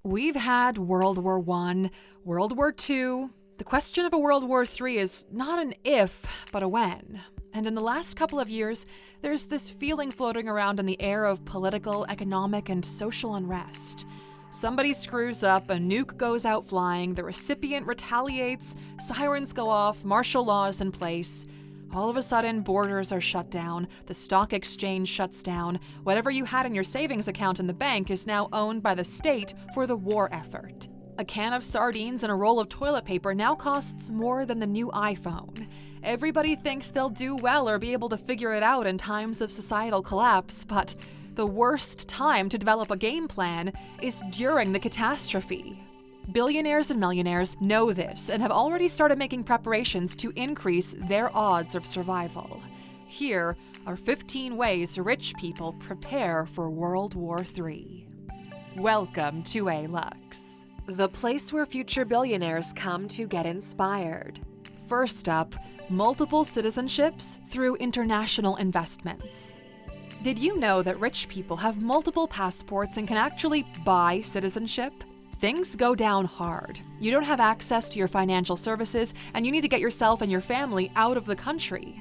We've had World War I, World War II. The question of a World War III is not an if, but a when. And in the last couple of years, there's this feeling floating around in the air of political, economic, and social unrest. Somebody screws up, a nuke goes out flying, the recipient retaliates, sirens go off, martial law is in place. All of a sudden, borders are shut down, the stock exchange shuts down, whatever you had in your savings account in the bank is now owned by the state for the war effort. A can of sardines and a roll of toilet paper now costs more than the new iPhone. Everybody thinks they'll do well or be able to figure it out in times of societal collapse, but the worst time to develop a game plan is during the catastrophe. Billionaires and millionaires know this and have already started making preparations to increase their odds of survival. Here are 15 ways rich people prepare for World War III. Welcome to Alux, the place where future billionaires come to get inspired. First up, multiple citizenships through international investments. Did you know that rich people have multiple passports and can actually buy citizenship? Things go down hard. You don't have access to your financial services, and you need to get yourself and your family out of the country.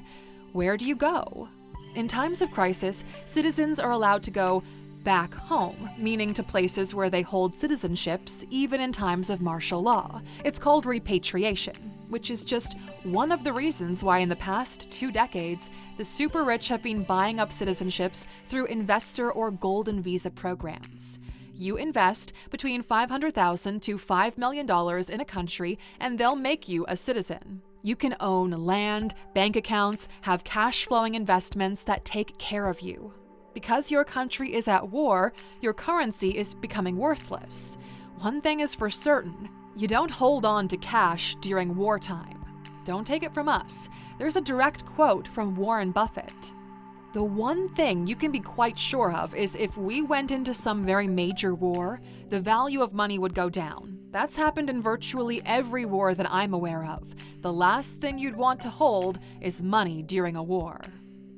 Where do you go? In times of crisis, citizens are allowed to go back home, meaning to places where they hold citizenships, even in times of martial law. It's called repatriation, which is just one of the reasons why in the past 2 decades, the super rich have been buying up citizenships through investor or golden visa programs. You invest between $500,000 to $5 million in a country, and they'll make you a citizen. You can own land, bank accounts, have cash-flowing investments that take care of you. Because your country is at war, your currency is becoming worthless. One thing is for certain, you don't hold on to cash during wartime. Don't take it from us. There's a direct quote from Warren Buffett. The one thing you can be quite sure of is if we went into some very major war, the value of money would go down. That's happened in virtually every war that I'm aware of. The last thing you'd want to hold is money during a war.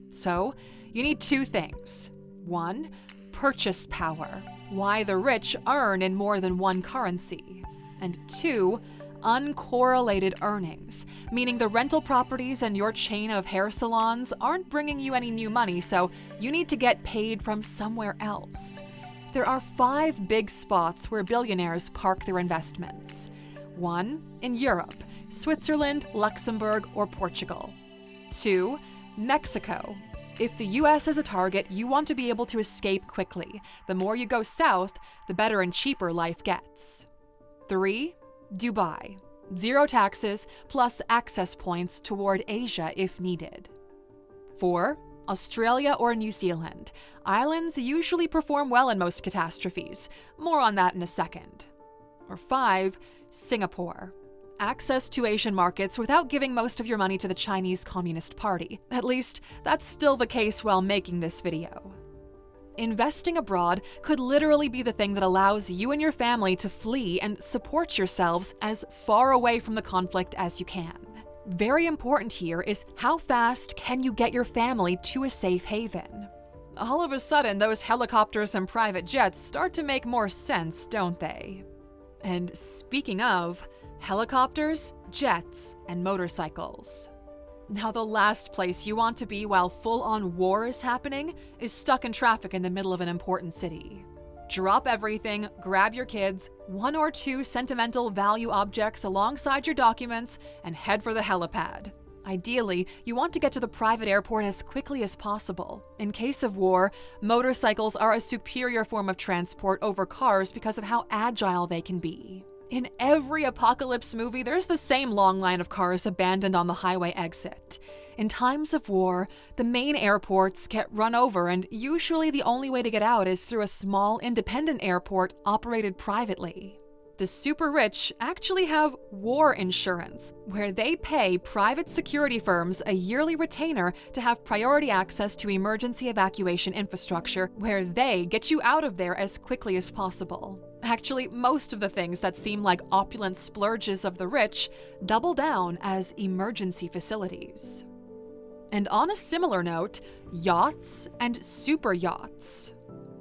So, you need 2 things. 1, purchase power, why the rich earn in more than one currency. And 2, uncorrelated earnings, meaning the rental properties and your chain of hair salons aren't bringing you any new money, so you need to get paid from somewhere else. There are 5 big spots where billionaires park their investments. 1, in Europe, Switzerland, Luxembourg, or Portugal. 2, Mexico. If the US is a target, you want to be able to escape quickly. The more you go south, the better and cheaper life gets. 3, Dubai. 0 taxes, plus access points toward Asia if needed. 4, Australia or New Zealand. Islands usually perform well in most catastrophes. More on that in a second. Or 5, Singapore. Access to Asian markets without giving most of your money to the Chinese Communist Party. At least, that's still the case while making this video. Investing abroad could literally be the thing that allows you and your family to flee and support yourselves as far away from the conflict as you can. Very important here is how fast can you get your family to a safe haven? All of a sudden, those helicopters and private jets start to make more sense, don't they? And speaking of helicopters, jets, and motorcycles. Now, the last place you want to be while full-on war is happening is stuck in traffic in the middle of an important city. Drop everything, grab your kids, 1 or 2 sentimental value objects alongside your documents, and head for the helipad. Ideally, you want to get to the private airport as quickly as possible. In case of war, motorcycles are a superior form of transport over cars because of how agile they can be. In every apocalypse movie, there's the same long line of cars abandoned on the highway exit. In times of war, the main airports get run over, and usually the only way to get out is through a small, independent airport operated privately. The super rich actually have war insurance, where they pay private security firms a yearly retainer to have priority access to emergency evacuation infrastructure, where they get you out of there as quickly as possible. Actually, most of the things that seem like opulent splurges of the rich double down as emergency facilities. And on a similar note, yachts and super yachts.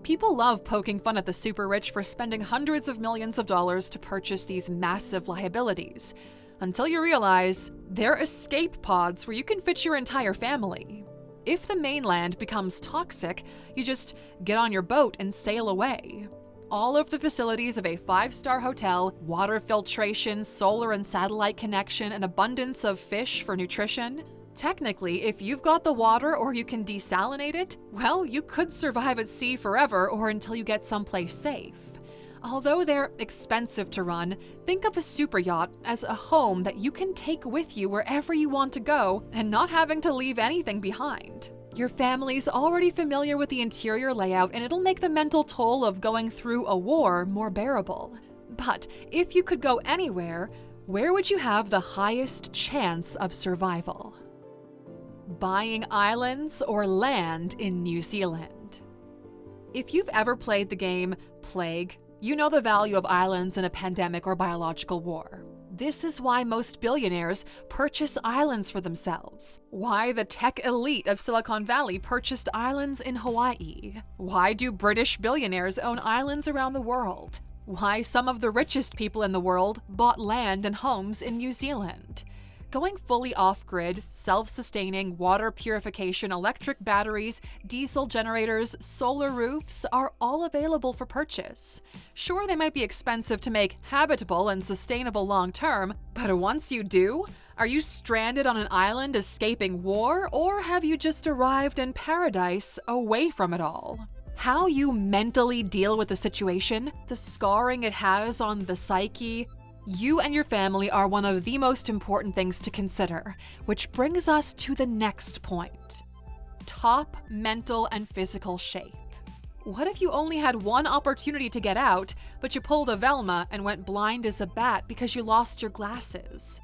People love poking fun at the super rich for spending hundreds of millions of dollars to purchase these massive liabilities, until you realize they're escape pods where you can fit your entire family. If the mainland becomes toxic, you just get on your boat and sail away. All of the facilities of a 5-star hotel, water filtration, solar and satellite connection, an abundance of fish for nutrition. Technically, if you've got the water or you can desalinate it, well, you could survive at sea forever or until you get someplace safe. Although they're expensive to run, think of a super yacht as a home that you can take with you wherever you want to go and not having to leave anything behind. Your family's already familiar with the interior layout, and it'll make the mental toll of going through a war more bearable. But if you could go anywhere, where would you have the highest chance of survival? Buying islands or land in New Zealand. If you've ever played the game Plague, you know the value of islands in a pandemic or biological war. This is why most billionaires purchase islands for themselves. Why the tech elite of Silicon Valley purchased islands in Hawaii. Why do British billionaires own islands around the world? Why some of the richest people in the world bought land and homes in New Zealand. Going fully off-grid, self-sustaining water purification, electric batteries, diesel generators, solar roofs are all available for purchase. Sure, they might be expensive to make habitable and sustainable long-term, but once you do, are you stranded on an island escaping war, or have you just arrived in paradise away from it all? How you mentally deal with the situation, the scarring it has on the psyche, you and your family are one of the most important things to consider, which brings us to the next point. Top mental and physical shape. What if you only had one opportunity to get out, but you pulled a Velma and went blind as a bat because you lost your glasses?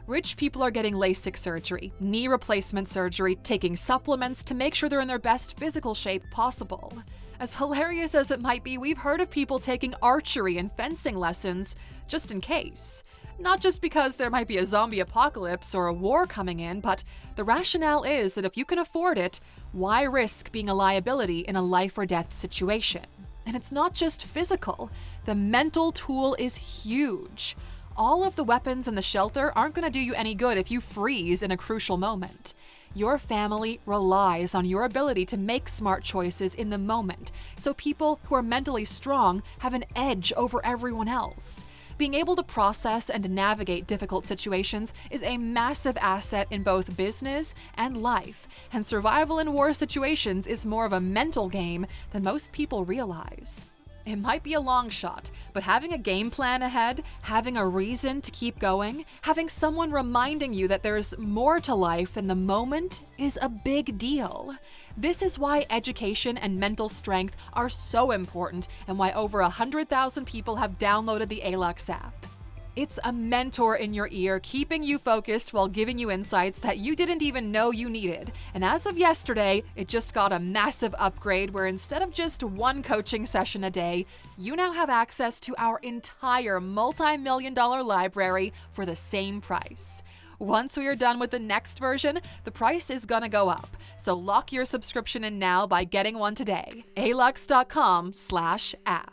Rich people are getting LASIK surgery, knee replacement surgery, taking supplements to make sure they're in their best physical shape possible. As hilarious as it might be, we've heard of people taking archery and fencing lessons just in case. Not just because there might be a zombie apocalypse or a war coming in, but the rationale is that if you can afford it, why risk being a liability in a life or death situation? And it's not just physical. The mental tool is huge. All of the weapons in the shelter aren't going to do you any good if you freeze in a crucial moment. Your family relies on your ability to make smart choices in the moment, so people who are mentally strong have an edge over everyone else. Being able to process and navigate difficult situations is a massive asset in both business and life, and survival in war situations is more of a mental game than most people realize. It might be a long shot, but having a game plan ahead, having a reason to keep going, having someone reminding you that there's more to life than the moment is a big deal. This is why education and mental strength are so important and why over 100,000 people have downloaded the Alux app. It's a mentor in your ear, keeping you focused while giving you insights that you didn't even know you needed. And as of yesterday, it just got a massive upgrade where instead of just one coaching session a day, you now have access to our entire multi-million-dollar library for the same price. Once we are done with the next version, the price is gonna go up. So lock your subscription in now by getting one today. Alux.com/app.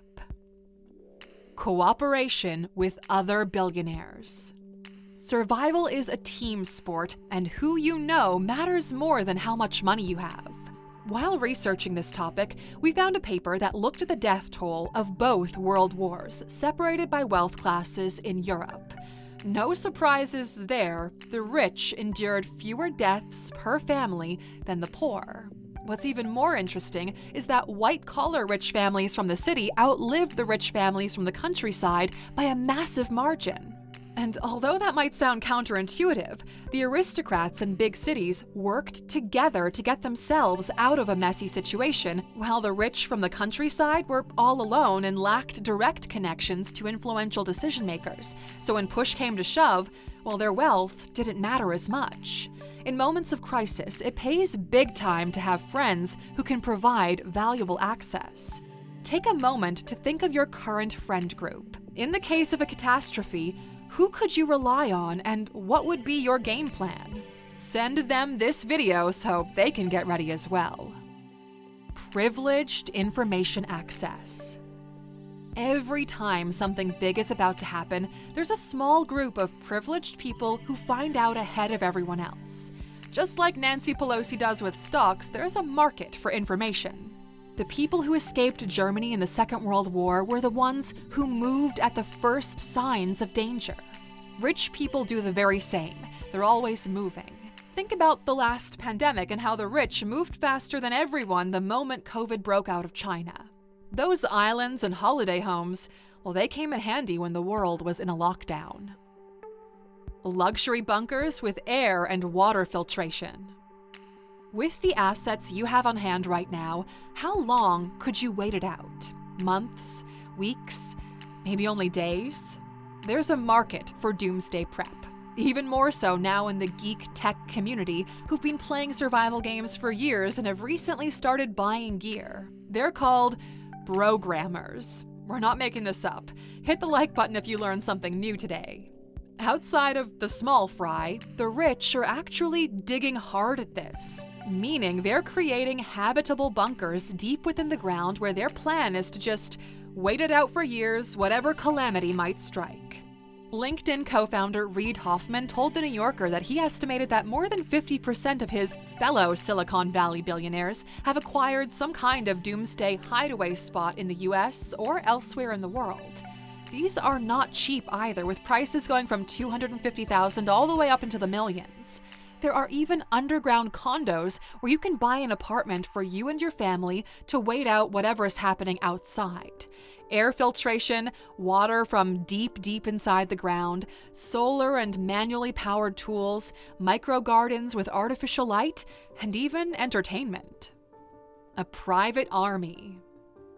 Cooperation with other billionaires. Survival is a team sport, and who you know matters more than how much money you have. While researching this topic, we found a paper that looked at the death toll of both world wars, separated by wealth classes in Europe. No surprises there, the rich endured fewer deaths per family than the poor. What's even more interesting is that white-collar rich families from the city outlived the rich families from the countryside by a massive margin. And although that might sound counterintuitive, the aristocrats in big cities worked together to get themselves out of a messy situation, while the rich from the countryside were all alone and lacked direct connections to influential decision-makers. So when push came to shove, well, their wealth didn't matter as much. In moments of crisis, it pays big time to have friends who can provide valuable access. Take a moment to think of your current friend group. In the case of a catastrophe, who could you rely on and what would be your game plan? Send them this video so they can get ready as well. privileged information access. Every time something big is about to happen, there's a small group of privileged people who find out ahead of everyone else. Just like Nancy Pelosi does with stocks, there's a market for information. The people who escaped Germany in the Second World War were the ones who moved at the first signs of danger. Rich people do the very same. They're always moving. Think about the last pandemic and how the rich moved faster than everyone the moment COVID broke out of China. Those islands and holiday homes, well, they came in handy when the world was in a lockdown. Luxury bunkers with air and water filtration. With the assets you have on hand right now, how long could you wait it out? Months? Weeks? Maybe only days? There's a market for doomsday prep. Even more so now in the geek tech community who've been playing survival games for years and have recently started buying gear. They're called programmers. We're not making this up. Hit the like button if you learned something new today. Outside of the small fry, the rich are actually digging hard at this, meaning they're creating habitable bunkers deep within the ground where their plan is to just wait it out for years, whatever calamity might strike. LinkedIn co-founder Reid Hoffman told The New Yorker that he estimated that more than 50% of his fellow Silicon Valley billionaires have acquired some kind of doomsday hideaway spot in the US or elsewhere in the world. These are not cheap either, with prices going from $250,000 all the way up into the millions. There are even underground condos where you can buy an apartment for you and your family to wait out whatever is happening outside. Air filtration, water from deep inside the ground, solar and manually powered tools, micro gardens with artificial light, and even entertainment. A private army.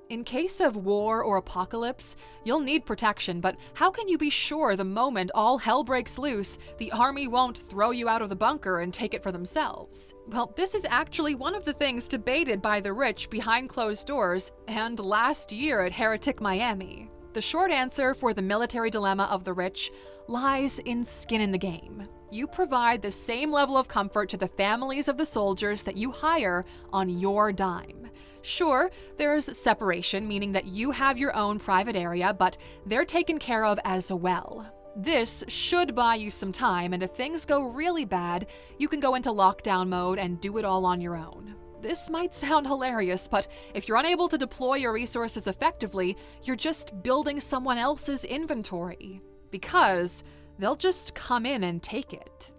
In case of war or apocalypse, you'll need protection, but how can you be sure the moment all hell breaks loose, the army won't throw you out of the bunker and take it for themselves? Well, this is actually one of the things debated by the rich behind closed doors and last year at Heretic Miami. The short answer for the military dilemma of the rich lies in skin in the game. You provide the same level of comfort to the families of the soldiers that you hire on your dime. Sure, there's separation, meaning that you have your own private area, but they're taken care of as well. This should buy you some time, and if things go really bad, you can go into lockdown mode and do it all on your own. This might sound hilarious, but if you're unable to deploy your resources effectively, you're just building someone else's inventory. Because they'll just come in and take it.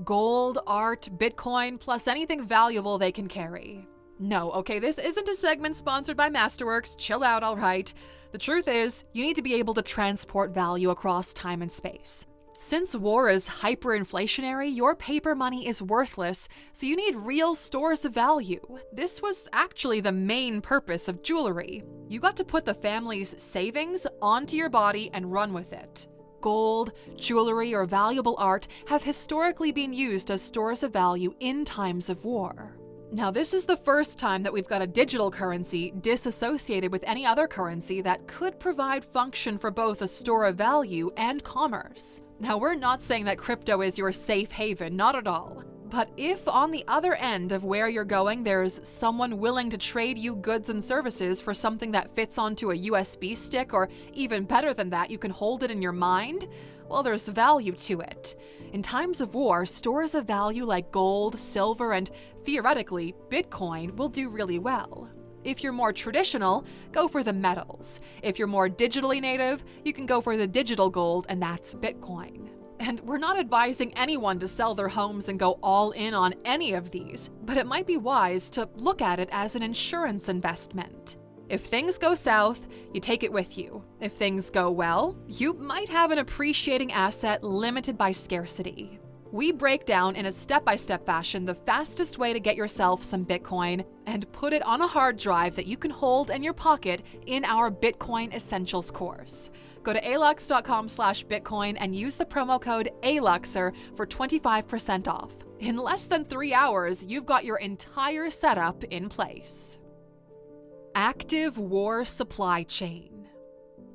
Gold, art, Bitcoin, plus anything valuable they can carry. No, okay, this isn't a segment sponsored by Masterworks. Chill out, all right. The truth is, you need to be able to transport value across time and space. Since war is hyperinflationary, your paper money is worthless, so you need real stores of value. This was actually the main purpose of jewelry. You got to put the family's savings onto your body and run with it. Gold, jewelry, or valuable art have historically been used as stores of value in times of war. Now, this is the first time that we've got a digital currency disassociated with any other currency that could provide function for both a store of value and commerce. Now, we're not saying that crypto is your safe haven, not at all. But if on the other end of where you're going, there's someone willing to trade you goods and services for something that fits onto a USB stick, or even better than that, you can hold it in your mind, well, there's value to it. In times of war, stores of value like gold, silver, and theoretically, Bitcoin will do really well. If you're more traditional, go for the metals. If you're more digitally native, you can go for the digital gold, and that's Bitcoin. And we're not advising anyone to sell their homes and go all in on any of these, but it might be wise to look at it as an insurance investment. If things go south, you take it with you. If things go well, you might have an appreciating asset limited by scarcity. We break down in a step-by-step fashion the fastest way to get yourself some Bitcoin and put it on a hard drive that you can hold in your pocket in our Bitcoin Essentials course. Go to Alux.com/Bitcoin and use the promo code ALUXER for 25% off. In less than 3 hours, you've got your entire setup in place. Active war supply chain.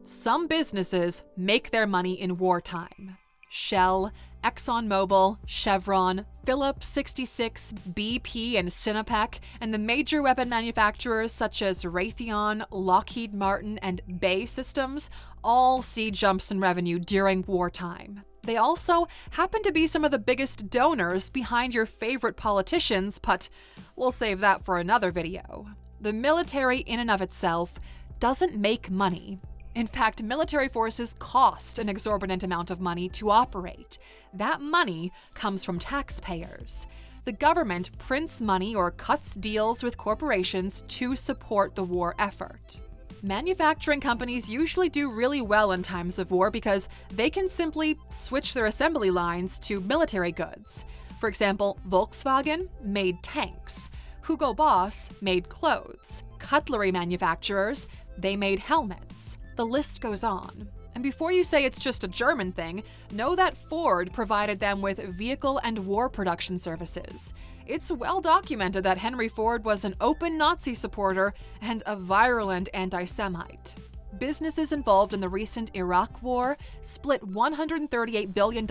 Some businesses make their money in wartime. Shell, ExxonMobil, Chevron, Phillips 66, BP, and Sinopec, and the major weapon manufacturers such as Raytheon, Lockheed Martin, and BAE Systems all see jumps in revenue during wartime. They also happen to be some of the biggest donors behind your favorite politicians, but we'll save that for another video. The military in and of itself doesn't make money. In fact, military forces cost an exorbitant amount of money to operate. That money comes from taxpayers. The government prints money or cuts deals with corporations to support the war effort. Manufacturing companies usually do really well in times of war because they can simply switch their assembly lines to military goods. For example, Volkswagen made tanks. Hugo Boss made clothes. Cutlery manufacturers, they made helmets. The list goes on. And before you say it's just a German thing, know that Ford provided them with vehicle and war production services. It's well documented that Henry Ford was an open Nazi supporter and a virulent anti-Semite. Businesses involved in the recent Iraq War split $138 billion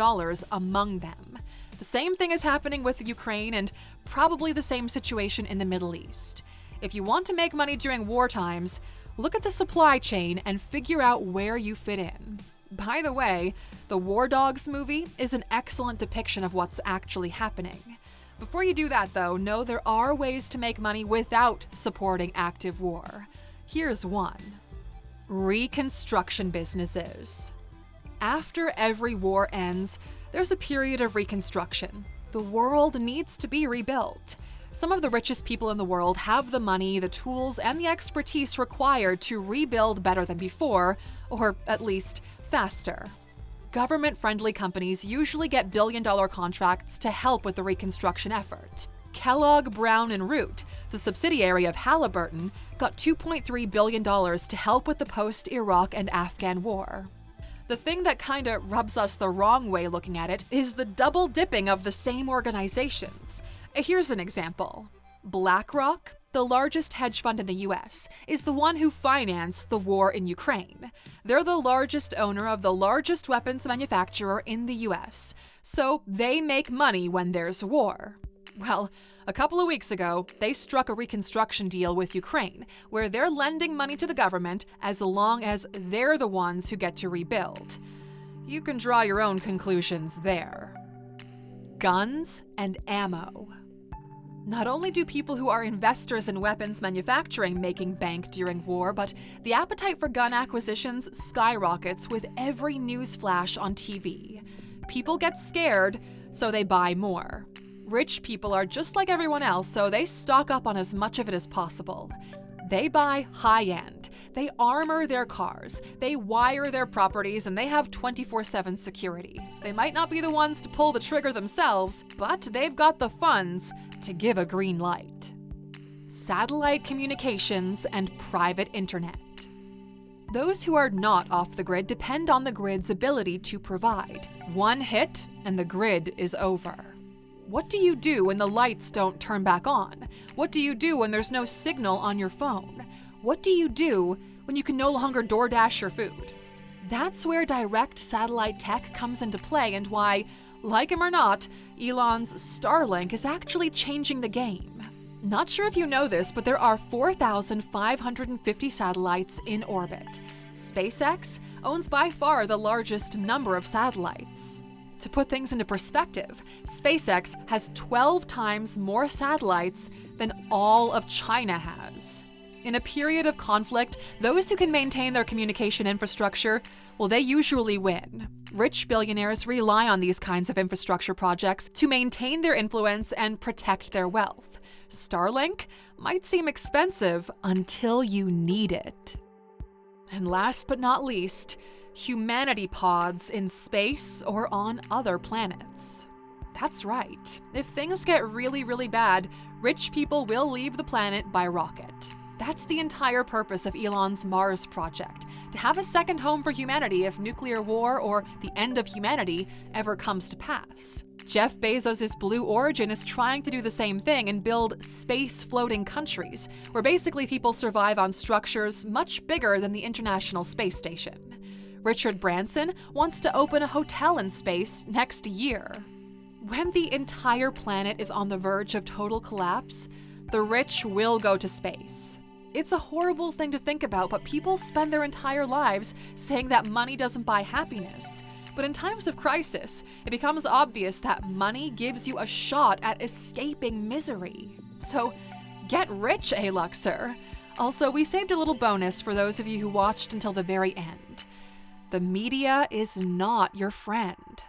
among them. The same thing is happening with Ukraine and probably the same situation in the Middle East. If you want to make money during war times, look at the supply chain and figure out where you fit in. By the way, the War Dogs movie is an excellent depiction of what's actually happening. Before you do that, though, know there are ways to make money without supporting active war. Here's one. Reconstruction businesses. After every war ends, there's a period of reconstruction. The world needs to be rebuilt. Some of the richest people in the world have the money, the tools, and the expertise required to rebuild better than before, or at least faster. Government-friendly companies usually get billion-dollar contracts to help with the reconstruction effort. Kellogg, Brown & Root, the subsidiary of Halliburton, got $2.3 billion to help with the post-Iraq and Afghan war. The thing that kinda rubs us the wrong way looking at it is the double dipping of the same organizations. Here's an example. BlackRock, the largest hedge fund in the US, is the one who financed the war in Ukraine. They're the largest owner of the largest weapons manufacturer in the US, so they make money when there's war. Well, a couple of weeks ago, they struck a reconstruction deal with Ukraine, where they're lending money to the government as long as they're the ones who get to rebuild. You can draw your own conclusions there. Guns and ammo. Not only do people who are investors in weapons manufacturing making bank during war, but the appetite for gun acquisitions skyrockets with every news flash on TV. People get scared, so they buy more. Rich people are just like everyone else, so they stock up on as much of it as possible. They buy high-end. They armor their cars. They wire their properties, and they have 24/7 security. They might not be the ones to pull the trigger themselves, but they've got the funds to give a green light. Satellite communications and private internet. Those who are not off the grid depend on the grid's ability to provide. One hit, and the grid is over. What do you do when the lights don't turn back on? What do you do when there's no signal on your phone? What do you do when you can no longer DoorDash your food? That's where direct satellite tech comes into play and why, like him or not, Elon's Starlink is actually changing the game. Not sure if you know this, but there are 4,550 satellites in orbit. SpaceX owns by far the largest number of satellites. To put things into perspective, SpaceX has 12 times more satellites than all of China has. In a period of conflict, those who can maintain their communication infrastructure, well, they usually win. Rich billionaires rely on these kinds of infrastructure projects to maintain their influence and protect their wealth. Starlink might seem expensive until you need it. And last but not least, humanity pods in space or on other planets. That's right. If things get really, really bad, rich people will leave the planet by rocket. That's the entire purpose of Elon's Mars project, to have a second home for humanity if nuclear war or the end of humanity ever comes to pass. Jeff Bezos' Blue Origin is trying to do the same thing and build space-floating countries, where basically people survive on structures much bigger than the International Space Station. Richard Branson wants to open a hotel in space next year. When the entire planet is on the verge of total collapse, the rich will go to space. It's a horrible thing to think about, but people spend their entire lives saying that money doesn't buy happiness. But in times of crisis, it becomes obvious that money gives you a shot at escaping misery. So get rich, Aluxer. Also, we saved a little bonus for those of you who watched until the very end. The media is not your friend.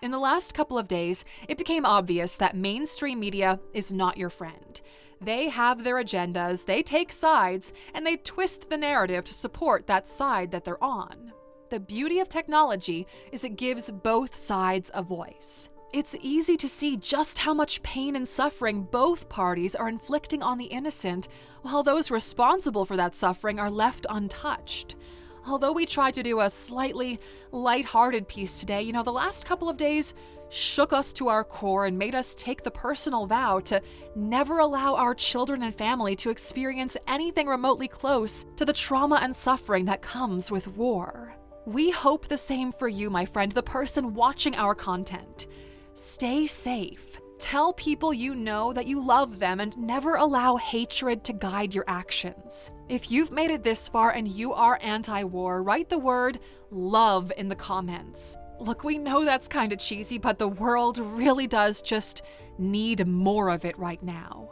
In the last couple of days, it became obvious that mainstream media is not your friend. They have their agendas, they take sides, and they twist the narrative to support that side that they're on. The beauty of technology is it gives both sides a voice. It's easy to see just how much pain and suffering both parties are inflicting on the innocent, while those responsible for that suffering are left untouched. Although we tried to do a slightly lighthearted piece today, the last couple of days shook us to our core and made us take the personal vow to never allow our children and family to experience anything remotely close to the trauma and suffering that comes with war. We hope the same for you, my friend, the person watching our content. Stay safe. Tell people you know that you love them and never allow hatred to guide your actions. If you've made it this far and you are anti-war, write the word love in the comments. Look, we know that's kind of cheesy, but the world really does just need more of it right now.